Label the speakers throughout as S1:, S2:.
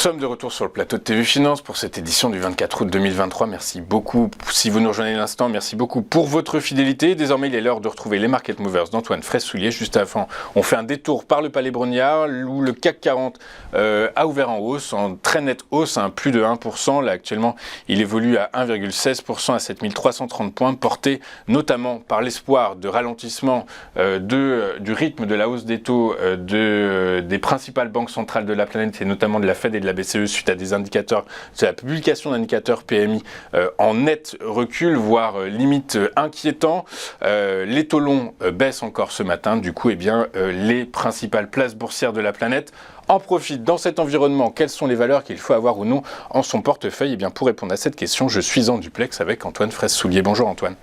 S1: sommes de retour sur le plateau de TV Finance pour cette édition du 24 août 2023. Merci beaucoup, si vous nous rejoignez à l'instant, merci beaucoup pour votre fidélité. Désormais, il est l'heure de retrouver les Market Movers d'Antoine Fraisse-Soulier. Juste avant, on fait un détour par le Palais Brongniart où le CAC 40 a ouvert en hausse, en très nette hausse, plus de 1%. Là, actuellement, il évolue à 1,16% à 7330 points, porté notamment par l'espoir de ralentissement du rythme de la hausse des taux des principales banques centrales de la planète et notamment de la Fed et de la BCE suite à des indicateurs, c'est la publication d'indicateurs PMI en net recul, voire limite inquiétant. Les taux longs baissent encore ce matin. Du coup, les principales places boursières de la planète en profitent dans cet environnement. Quelles sont les valeurs qu'il faut avoir ou non en son portefeuille? Pour répondre à cette question, je suis en duplex avec Antoine Fraisse-Soulier. Bonjour Antoine.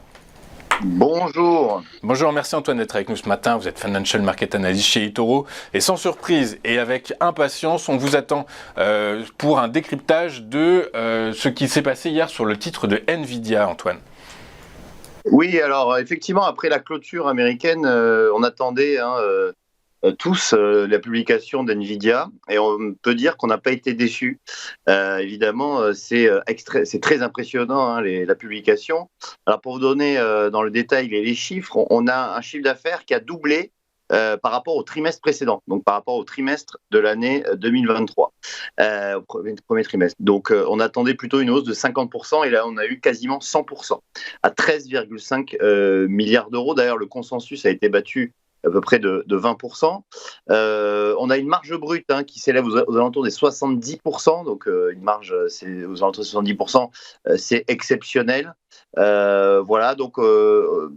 S2: Bonjour.
S1: Bonjour, merci Antoine d'être avec nous ce matin. Vous êtes Financial Market Analyst chez eToro. Et sans surprise et avec impatience, on vous attend pour un décryptage de ce qui s'est passé hier sur le titre de Nvidia, Antoine.
S2: Oui, alors effectivement, après la clôture américaine, on attendait tous la publication d'Nvidia et on peut dire qu'on n'a pas été déçus. Évidemment, c'est très impressionnant la publication. Alors pour vous donner dans le détail les chiffres, on a un chiffre d'affaires qui a doublé par rapport au trimestre précédent, donc par rapport au trimestre de l'année 2023, au premier trimestre. Donc on attendait plutôt une hausse de 50% et là on a eu quasiment 100% à 13,5 milliards d'euros. D'ailleurs le consensus a été battu à peu près de 20%. On a une marge brute qui s'élève aux alentours des 70%, donc une marge c'est aux alentours de 70%, c'est exceptionnel. Voilà, donc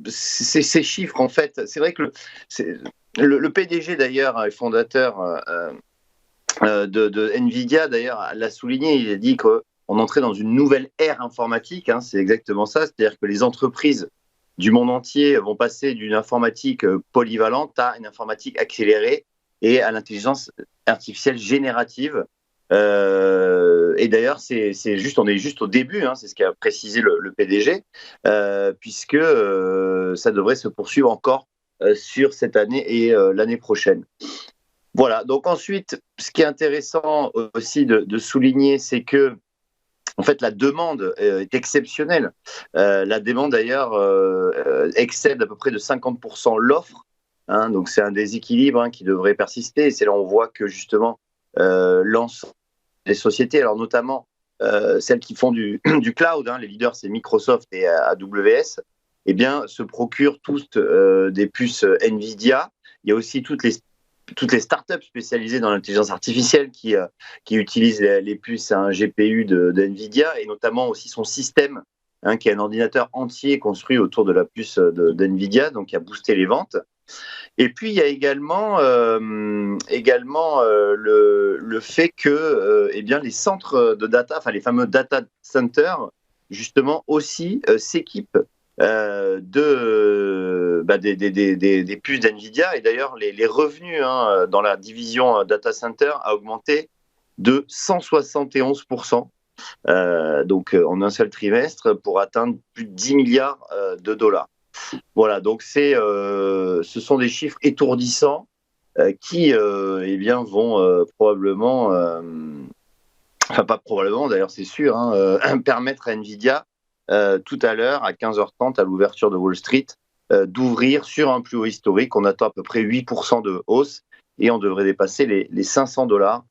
S2: ces chiffres en fait, c'est vrai que le PDG d'ailleurs et fondateur de Nvidia d'ailleurs l'a souligné, il a dit qu'on entrait dans une nouvelle ère informatique, c'est exactement ça, c'est-à-dire que les entreprises du monde entier vont passer d'une informatique polyvalente à une informatique accélérée et à l'intelligence artificielle générative. Et d'ailleurs, on est juste au début, c'est ce qu'a précisé le PDG, puisque ça devrait se poursuivre encore sur cette année et l'année prochaine. Voilà, donc ensuite, ce qui est intéressant aussi de souligner, c'est que en fait, la demande est exceptionnelle. La demande, d'ailleurs, excède à peu près de 50% l'offre. Donc, c'est un déséquilibre qui devrait persister. Et c'est là où on voit que, justement, l'ensemble des sociétés, alors notamment celles qui font du cloud, les leaders, c'est Microsoft et AWS, se procurent tous des puces Nvidia. Il y a aussi toutes les startups spécialisées dans l'intelligence artificielle qui utilisent les puces GPU de Nvidia et notamment aussi son système, qui est un ordinateur entier construit autour de la puce de Nvidia, donc qui a boosté les ventes. Et puis il y a également le fait que les centres de data, enfin les fameux data centers, justement aussi s'équipent des puces d'NVIDIA. Et d'ailleurs, les revenus dans la division data center a augmenté de 171%, donc en un seul trimestre, pour atteindre plus de 10 milliards de dollars. Voilà, donc ce sont des chiffres étourdissants qui vont probablement, enfin pas probablement d'ailleurs c'est sûr, permettre à NVIDIA tout à l'heure, à 15h30, à l'ouverture de Wall Street, d'ouvrir sur un plus haut historique. On attend à peu près 8% de hausse et on devrait dépasser les $500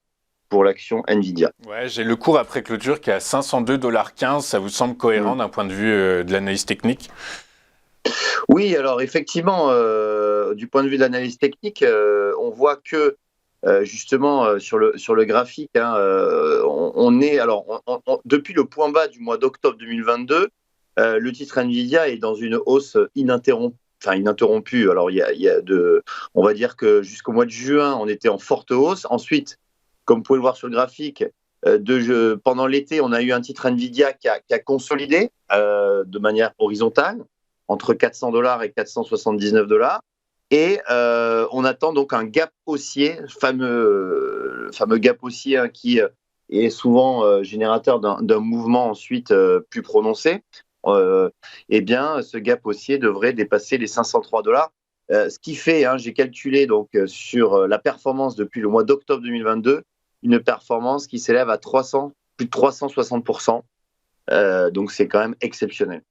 S2: pour l'action Nvidia.
S1: Ouais, j'ai le cours après clôture qui est à 502,15 $. Ça vous semble cohérent d'un point de vue de l'analyse technique?
S2: Oui, alors effectivement, du point de vue de l'analyse technique, on voit que justement sur le graphique, on est depuis le point bas du mois d'octobre 2022, le titre Nvidia est dans une hausse ininterrompue. Alors on va dire que jusqu'au mois de juin, on était en forte hausse. Ensuite, comme vous pouvez le voir sur le graphique, pendant l'été, on a eu un titre Nvidia qui a consolidé de manière horizontale entre $400 et $479. Et on attend donc un gap haussier, fameux gap haussier qui est souvent générateur d'un mouvement ensuite plus prononcé. Ce gap haussier devrait dépasser les $503. Ce qui fait, j'ai calculé donc sur la performance depuis le mois d'octobre 2022, une performance qui s'élève à plus de 360%. Donc c'est quand même exceptionnel.